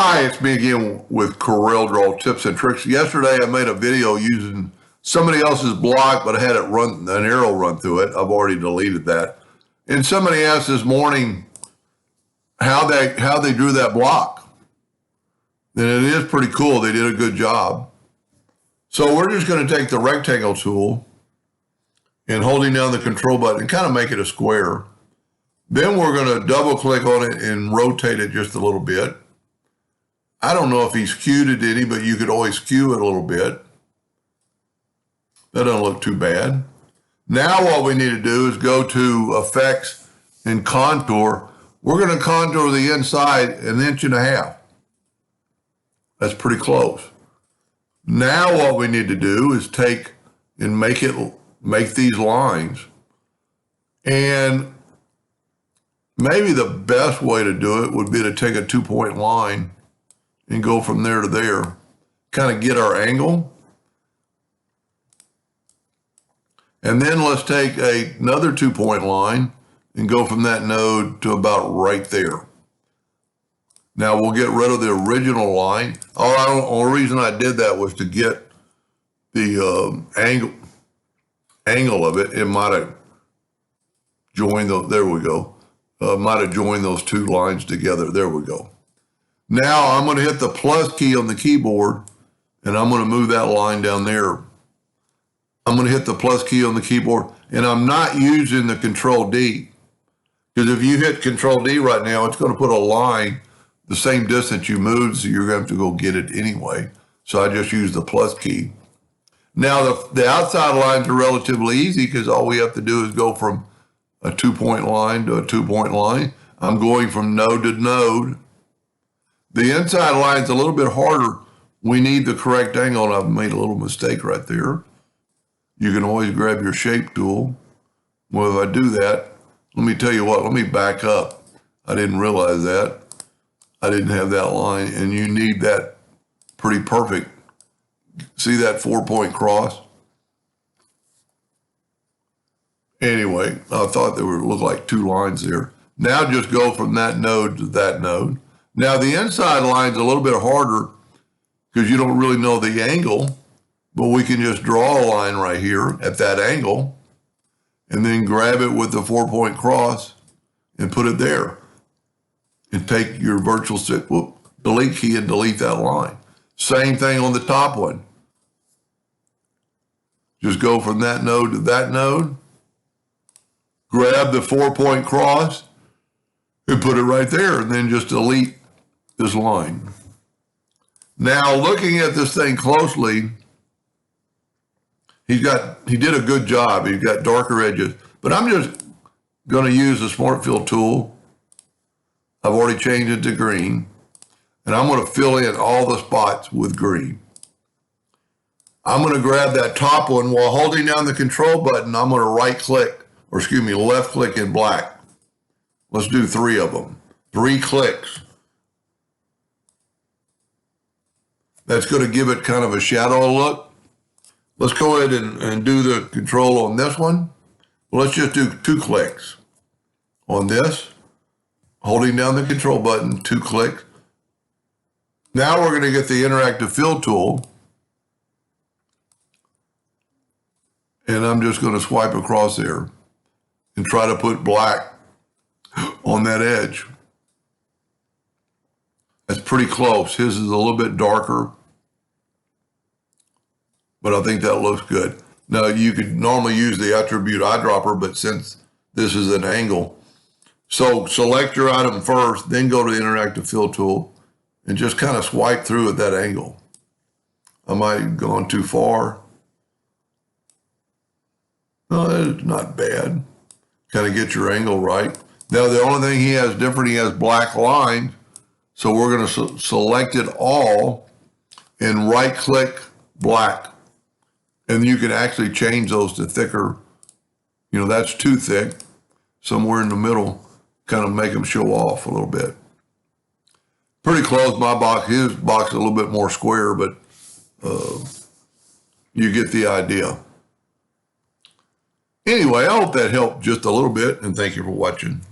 Hi, it's me again with CorelDraw tips and tricks. Yesterday I made a video using somebody else's block, but I had an arrow run through it. I've already deleted that. And somebody asked this morning how they drew that block. And it is pretty cool. They did a good job. So we're just going to take the rectangle tool and holding down the control button and kind of make it a square. Then we're going to double click on it and rotate it just a little bit. I don't know if he skewed it any, but you could always skew it a little bit. That doesn't look too bad. Now what we need to do is go to Effects and Contour. We're going to contour the inside 1.5 inches. That's pretty close. Now what we need to do is take and make these lines. And maybe the best way to do it would be to take a 2-point line and go from there to there, kind of get our angle. And then let's take another 2-point line and go from that node to about right there. Now we'll get rid of the original line. The only reason I did that was to get the angle of it. It might have joined those, there we go. Might have joined those two lines together. There we go. Now I'm going to hit the plus key on the keyboard and I'm going to move that line down there. I'm going to hit the plus key on the keyboard and I'm not using the Control D, because if you hit Control D right now, it's going to put a line the same distance you moved, so you're going to have to go get it anyway. So I just use the plus key. Now the outside lines are relatively easy because all we have to do is go from a 2-point line to a 2-point line. I'm going from node to node. The inside line is a little bit harder. We need the correct angle, and I've made a little mistake right there. You can always grab your shape tool. Well, if I do that, let me tell you what, let me back up. I didn't realize that. I didn't have that line, and you need that pretty perfect. See that 4-point cross? Anyway, I thought there would look like two lines there. Now just go from that node to that node. Now the inside line's a little bit harder because you don't really know the angle, but we can just draw a line right here at that angle and then grab it with the 4-point cross and put it there. And take your virtual delete key and delete that line. Same thing on the top one. Just go from that node to that node, grab the 4-point cross and put it right there, and then just delete this line. Now, looking at this thing closely, he did a good job. He's got darker edges, but I'm just going to use the Smart Fill tool. I've already changed it to green, and I'm going to fill in all the spots with green. I'm going to grab that top one while holding down the control button. I'm going to left click in black. Let's do 3 of them. 3 clicks. That's going to give it kind of a shadow look. Let's go ahead and do the control on this one. Well, let's just do 2 clicks on this. Holding down the control button, 2 clicks. Now we're going to get the interactive fill tool. And I'm just going to swipe across there and try to put black on that edge. That's pretty close. His is a little bit darker, but I think that looks good. Now you could normally use the attribute eyedropper, but since this is an angle, so select your item first, then go to the interactive fill tool and just kind of swipe through at that angle. I might have gone too far. No, it's not bad. Kind of get your angle right. Now the only thing he has different, he has black lines. So we're going to select it all and right click black. And you can actually change those to thicker. You know, that's too thick. Somewhere in the middle, kind of make them show off a little bit. Pretty close, my box. His box is a little bit more square, but you get the idea. Anyway, I hope that helped just a little bit, and thank you for watching.